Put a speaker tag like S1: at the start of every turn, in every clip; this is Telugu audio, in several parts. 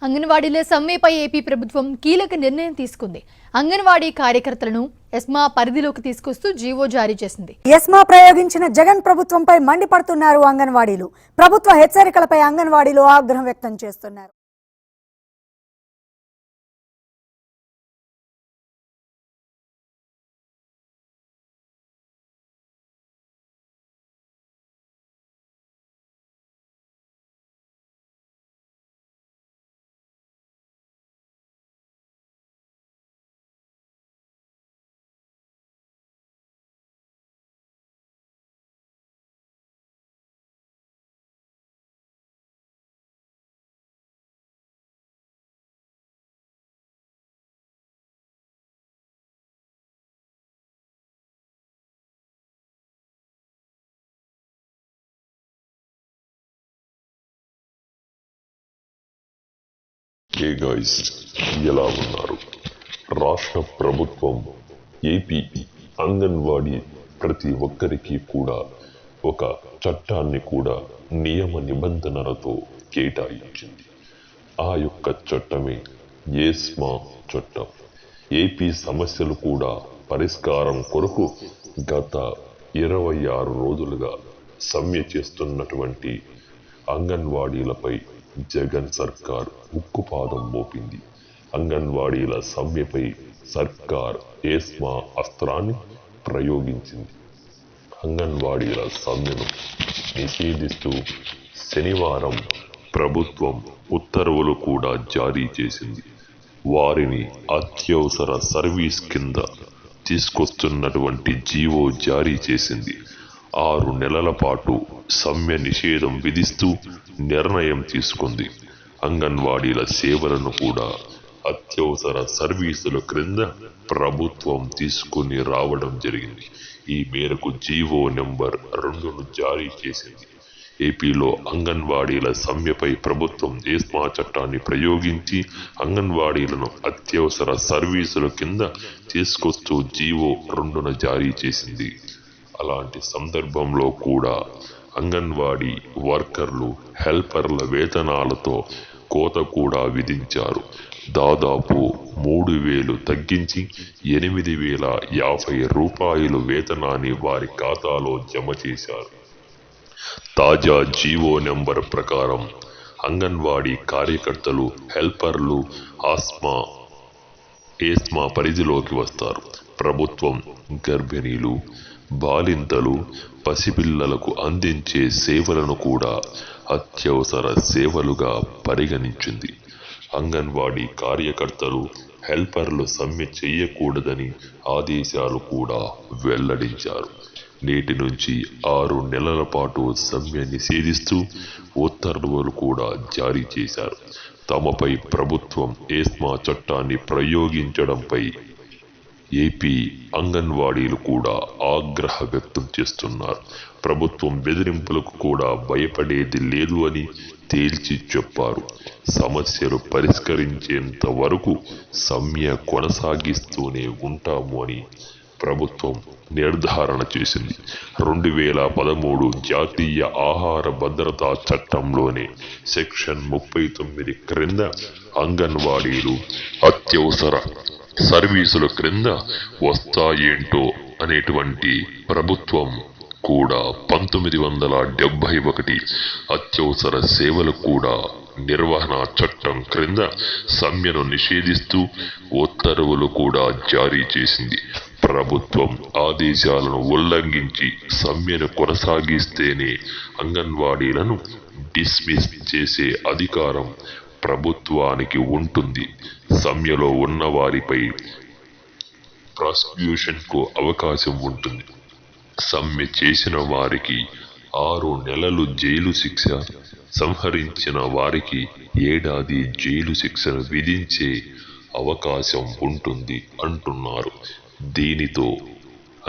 S1: అంగన్వాడీల సమ్మెపై ఏపీ ప్రభుత్వం కీలక నిర్ణయం తీసుకుంది. అంగన్వాడీ కార్యకర్తలను ఎస్మా పరిధిలోకి తీసుకొస్తూ జీవో జారీ చేసింది.
S2: ఎస్మా ప్రయోగించిన జగన్ ప్రభుత్వంపై మండిపడుతున్నారు అంగన్వాడీలు. ప్రభుత్వ హెచ్చరికలపై అంగన్వాడీలు ఆగ్రహం వ్యక్తం చేస్తున్నారు.
S3: ఏ గైస్ ఎలా ఉన్నారు? రాష్ట్ర ప్రభుత్వం ఏపీ అంగన్వాడీ ప్రతి ఒక్కరికి కూడా ఒక చట్టాన్ని కూడా నియమ నిబంధనలతో కేటాయించింది. ఆ యొక్క చట్టమే ఎస్మా చట్టం. ఏపీ సమస్యలు కూడా పరిష్కారం కొరకు గత 26 రోజులుగా సమ్మె చేస్తున్నటువంటి అంగన్వాడీలపై జగన్ సర్కార్ ఉక్కుపాదం మోపింది. అంగన్వాడీల సమ్మెపై సర్కార్ ఎస్మా అస్త్రాన్ని ప్రయోగించింది. అంగన్వాడీల సమ్మెను నిషేధిస్తూ శనివారం ప్రభుత్వం ఉత్తర్వులు కూడా జారీ చేసింది. వారిని అత్యవసర సర్వీస్ కింద తీసుకొస్తున్నటువంటి జీవో జారీ చేసింది. 6 నెలల పాటు సమ్మె నిషేధం విధిస్తూ నిర్ణయం తీసుకుంది. అంగన్వాడీల సేవలను కూడా అత్యవసర సర్వీసుల క్రింద ప్రభుత్వం తీసుకుని రావడం జరిగింది. ఈ మేరకు జీవో నెంబర్ 2ను జారీ చేసింది. ఏపీలో అంగన్వాడీల సమ్మెపై ప్రభుత్వం ఎస్మా చట్టాన్ని ప్రయోగించి అంగన్వాడీలను అత్యవసర సర్వీసుల కింద తీసుకొస్తూ జీవో 2ను జారీ చేసింది. అలాంటి సందర్భంలో కూడా అంగన్వాడీ వర్కర్లు, హెల్పర్ల వేతనాలతో కోత కూడా విధించారు. దాదాపు 3,000 తగ్గించి 8,050 రూపాయలు వేతనాన్ని వారి ఖాతాలో జమ చేశారు. తాజా జీవో నెంబర్ ప్రకారం అంగన్వాడీ కార్యకర్తలు, హెల్పర్లు ఎస్మా పరిధిలోకి వస్తారు. ప్రభుత్వం గర్భిణీలు, బాలింతలు, పసిపిల్లలకు అందించే సేవలను కూడా అత్యవసర సేవలుగా పరిగణించింది. అంగన్వాడీ కార్యకర్తలు, హెల్పర్లు సమ్మె చేయకూడదని ఆదేశాలు కూడా వెల్లడించారు. నేటి నుంచి 6 నెలల పాటు సమ్మె నిషేధిస్తూ ఉత్తర్వులు కూడా జారీ చేశారు. తమపై ప్రభుత్వం ఎస్మా చట్టాన్ని ప్రయోగించడంపై ఏపీ అంగన్వాడీలు కూడా ఆగ్రహ వ్యక్తం చేస్తున్నారు. ప్రభుత్వం బెదిరింపులకు కూడా భయపడేది లేదు అని తేల్చి చెప్పారు. సమస్యలు పరిష్కరించేంత వరకు సమ్మె కొనసాగిస్తూనే ఉంటాము అని ప్రభుత్వం నిర్ధారణ చేసింది. 2013 జాతీయ ఆహార భద్రతా చట్టంలోనే సెక్షన్ 39 క్రింద అంగన్వాడీలు అత్యవసర సర్వీసుల క్రింద వస్తాయేంటో అనేటువంటి ప్రభుత్వం కూడా 1971 అత్యవసర సేవలు కూడా నిర్వహణ చట్టం క్రింద సమ్మెను నిషేధిస్తూ ఉత్తర్వులు కూడా జారీ చేసింది. ప్రభుత్వం ఆదేశాలను ఉల్లంఘించి సమ్మెను కొనసాగిస్తేనే అంగన్వాడీలను డిస్మిస్ చేసే అధికారం ప్రభుత్వానికి ఉంటుంది. సమ్మెలో ఉన్న వారిపై ప్రాసిక్యూషన్ కు అవకాశం ఉంటుంది. సమ్మె చేసిన వారికి 6 నెలలు జైలు శిక్ష, సంహరించిన వారికి 1 ఏడాది జైలు శిక్షను విధించే అవకాశం ఉంటుంది అంటున్నారు. దీనితో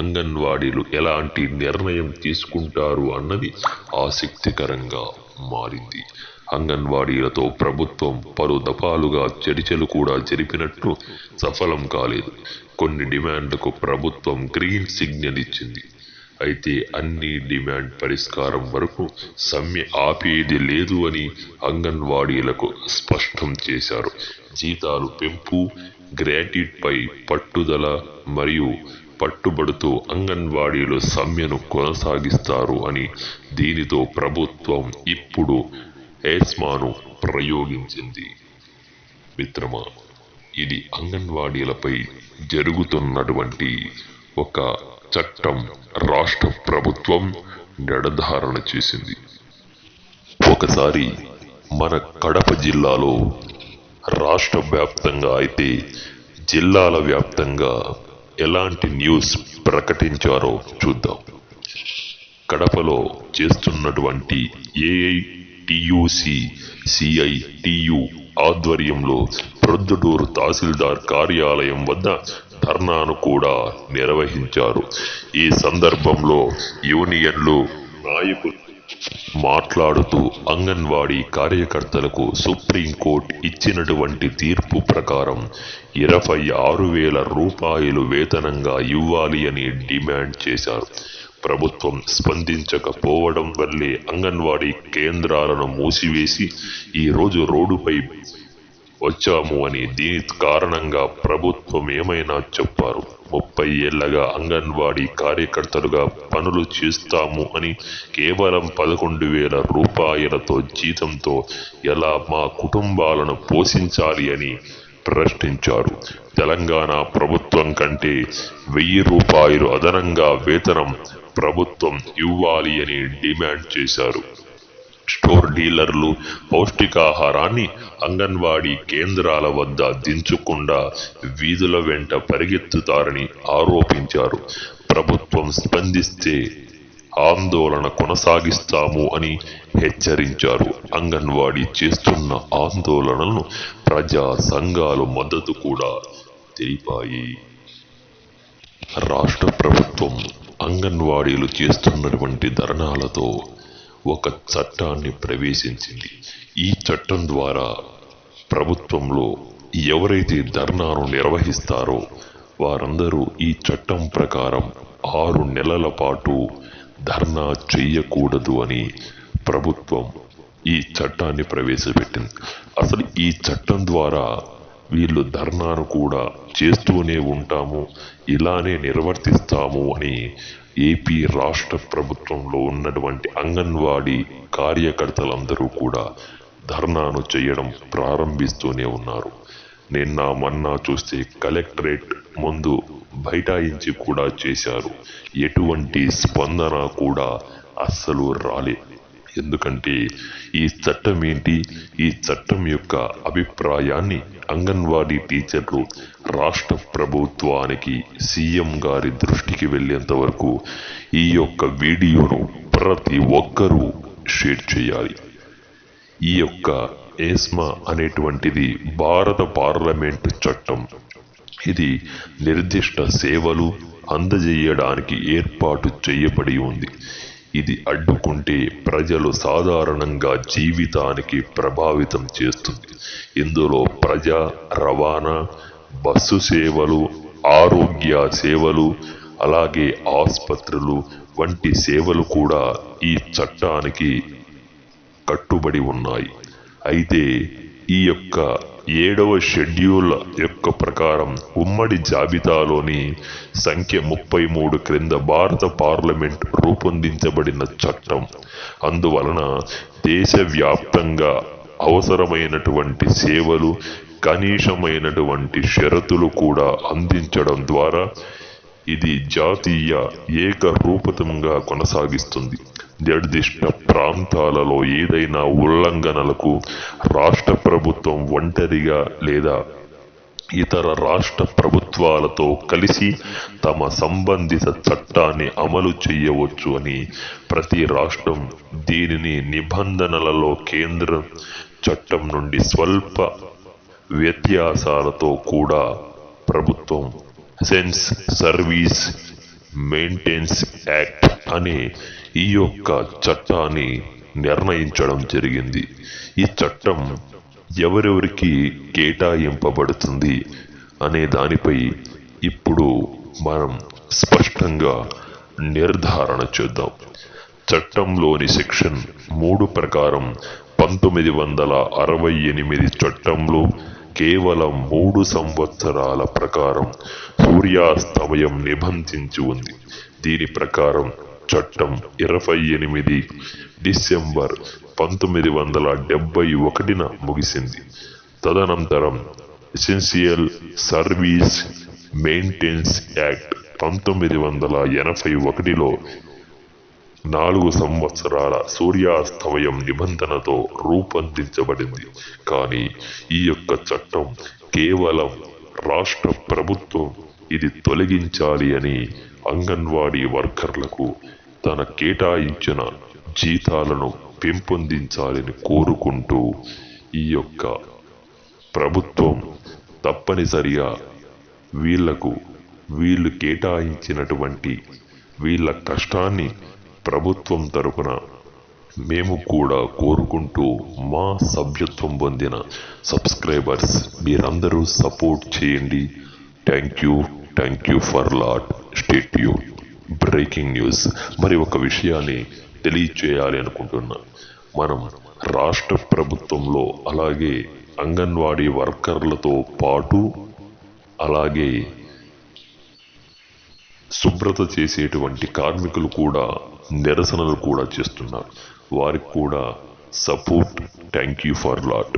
S3: అంగన్వాడీలు ఎలాంటి నిర్ణయం తీసుకుంటారు అన్నది ఆసక్తికరంగా మారింది. అంగన్వాడీలతో ప్రభుత్వం పలు దఫాలుగా చర్చలు కూడా జరిపినట్టు సఫలం కాలేదు. కొన్ని డిమాండ్లకు ప్రభుత్వం గ్రీన్ సిగ్నల్ ఇచ్చింది. అయితే అన్ని డిమాండ్ పరిష్కారం వరకు సమ్మె ఆపేది లేదు అని అంగన్వాడీలకు స్పష్టం చేశారు. జీతాలు పెంపు, గ్రాట్యుటీపై పట్టుదల మరియు పట్టుబడుతూ అంగన్వాడీలు సమ్మెను కొనసాగిస్తారు అని దీనితో ప్రభుత్వం ఇప్పుడు ఎస్మాను ప్రయోగించింది. మిత్రమా, ఇది అంగన్వాడీలపై జరుగుతున్నటువంటి ఒక చట్టం రాష్ట్ర ప్రభుత్వం నిర్ధారణ చేసింది. ఒకసారి మన కడప జిల్లాలో రాష్ట్ర వ్యాప్తంగా అయితే జిల్లాల వ్యాప్తంగా ఎలాంటి న్యూస్ ప్రకటించారో చూద్దాం. కడపలో చేస్తున్నటువంటి ఏఐటియుసి సిఐటియు ఆధ్వర్యంలో ప్రొద్దుటూరు తహసీల్దార్ కార్యాలయం వద్ద ధర్నాను కూడా నిర్వహించారు. ఈ సందర్భంలో యూనియన్లు నాయకులు మాట్లాడుతూ అంగన్వాడీ కార్యకర్తలకు సుప్రీంకోర్టు ఇచ్చినటువంటి తీర్పు ప్రకారం 26,000 రూపాయలు వేతనంగా ఇవ్వాలి అని డిమాండ్ చేశారు. ప్రభుత్వం స్పందించకపోవడం వల్లే అంగన్వాడీ కేంద్రాలను మూసివేసి ఈరోజు రోడ్డుపై వచ్చాము అని దీని కారణంగా ప్రభుత్వం ఏమైనా చెప్పారు. 30 ఏళ్లగా అంగన్వాడీ కార్యకర్తలుగా పనులు చేస్తాము అని కేవలం 11,000 రూపాయలతో జీతంతో ఎలా మా కుటుంబాలను పోషించాలి అని ప్రశ్నించారు. తెలంగాణ ప్రభుత్వం కంటే 1,000 రూపాయలు అదనంగా వేతనం ప్రభుత్వం ఇవ్వాలి అని డిమాండ్ చేశారు. స్టోర్ డీలర్లు పౌష్టికాహారాన్ని అంగన్వాడీ కేంద్రాల వద్ద దించకుండా వీధుల వెంట పరిగెత్తుతారని ఆరోపించారు. ప్రభుత్వం స్పందిస్తే ఆందోళన కొనసాగిస్తాము అని హెచ్చరించారు. అంగన్వాడీ చేస్తున్న ఆందోళనలను ప్రజా సంఘాలు మద్దతు కూడా తెలిపాయి. రాష్ట్ర ప్రభుత్వం అంగన్వాడీలు చేస్తున్నటువంటి ధర్నాలతో ఒక చట్టాన్ని ప్రవేశించింది. ఈ చట్టం ద్వారా ప్రభుత్వంలో ఎవరైతే ధర్నాను నిర్వహిస్తారో వారందరూ ఈ చట్టం ప్రకారం 6 నెలల పాటు ధర్నా చెయ్యకూడదు అని ప్రభుత్వం ఈ చట్టాన్ని ప్రవేశపెట్టింది. అసలు ఈ చట్టం ద్వారా వీళ్ళు ధర్నాను కూడా చేస్తూనే ఉంటాము, ఇలానే నిర్వర్తిస్తాము అని ఏపీ రాష్ట్ర ప్రభుత్వంలో ఉన్నటువంటి అంగన్వాడీ కార్యకర్తలందరూ కూడా ధర్నాను చేయడం ప్రారంభిస్తూనే ఉన్నారు. నిన్న మొన్న చూస్తే కలెక్టరేట్ ముందు బైఠాయించి కూడా చేశారు. ఎటువంటి స్పందన కూడా అస్సలు రాలే. ఎందుకంటే ఈ చట్టం ఏంటి, ఈ చట్టం యొక్క అభిప్రాయాన్ని అంగన్వాడీ టీచర్లు రాష్ట్ర ప్రభుత్వానికి సీఎం గారి దృష్టికి వెళ్ళేంత వరకు ఈ యొక్క వీడియోను ప్రతి ఒక్కరూ షేర్ చేయాలి. ఈ యొక్క ఎస్మా అనేటువంటిది భారత పార్లమెంటు చట్టం. ఇది నిర్దిష్ట సేవలు అందజేయడానికి ఏర్పాటు చేయబడి ఉంది. ఇది అడ్డుకుంటే ప్రజలు సాధారణంగా జీవితానికి ప్రభావితం చేస్తుంది. ఇందులో ప్రజా రవాణా, బస్సు సేవలు, ఆరోగ్య సేవలు, అలాగే ఆసుపత్రులు వంటి సేవలు కూడా ఈ చట్టానికి కట్టుబడి ఉన్నాయి. అయితే ఈ యొక్క 7వ షెడ్యూల్ యొక్క ప్రకారం ఉమ్మడి జాబితాలోని సంఖ్య 33 క్రింద భారత పార్లమెంట్ రూపొందించబడిన చట్టం. అందువలన దేశవ్యాప్తంగా అవసరమైనటువంటి సేవలు, కనీసమైనటువంటి షరతులు కూడా అందించడం ద్వారా ఇది జాతీయ ఏకరూపతంగా కొనసాగిస్తుంది. నిర్దిష్ట ప్రాంతాలలో ఏదైనా ఉల్లంఘనలకు రాష్ట్ర ప్రభుత్వం ఒంటరిగా లేదా ఇతర రాష్ట్ర ప్రభుత్వాలతో కలిసి తమ సంబంధిత చట్టాన్ని అమలు చేయవచ్చు అని ప్రతి రాష్ట్రం దీనిని నిబంధనలలో కేంద్ర చట్టం నుండి స్వల్ప వ్యత్యాసాలతో కూడా ప్రభుత్వం సెన్స్ సర్వీస్ మెయింటెనెన్స్ యాక్ట్ అనే ఈ యొక్క చట్టాన్ని నిర్ణయించడం జరిగింది. ఈ చట్టం ఎవరెవరికి కేటాయింపబడుతుంది అనే దానిపై ఇప్పుడు మనం స్పష్టంగా నిర్ధారణ చేద్దాం. చట్టంలోని సెక్షన్ 3 ప్రకారం 1968 చట్టంలో కేవలం 3 సంవత్సరాల ప్రకారం సూర్యాస్తమయం నిబంధించి ఉంది. దీని ప్రకారం చట్టం 28 డిసెంబర్ 1971న ముగిసింది. తదనంతరం ఎసెన్షియల్ సర్వీస్ మెయింటెనెన్స్ యాక్ట్ 1981లో 4 సంవత్సరాల సూర్యాస్తమయం నిబంధనతో రూపొందించబడింది. కానీ ఈ యొక్క చట్టం కేవలం రాష్ట్ర ప్రభుత్వం ఇది తొలగించాలి అని అంగన్వాడీ వర్కర్లకు తన కేటాయించిన జీతాలను పెంపొందించాలని కోరుకుంటూ ఈ యొక్క ప్రభుత్వం తప్పనిసరిగా వీళ్ళు కేటాయించినటువంటి వీళ్ళ కష్టాన్ని ప్రభుత్వం తరపున మేము కూడా కోరుకుంటూ మా సభ్యత్వం పొందిన సబ్స్క్రైబర్స్ మీరందరూ సపోర్ట్ చేయండి. Thank you for lot. Stay tune. Breaking news. మరి ఒక విషయాన్ని తెలియచేయాలి అనుకుంటున్నా. మనం రాష్ట్ర ప్రభుత్వంలో అలాగే అంగన్వాడీ వర్కర్లతో పాటు అలాగే శుభ్రత చేసేటువంటి కార్మికులు కూడా నిరసనలు కూడా చేస్తున్నారు. వారికి కూడా support. Thank you for lot.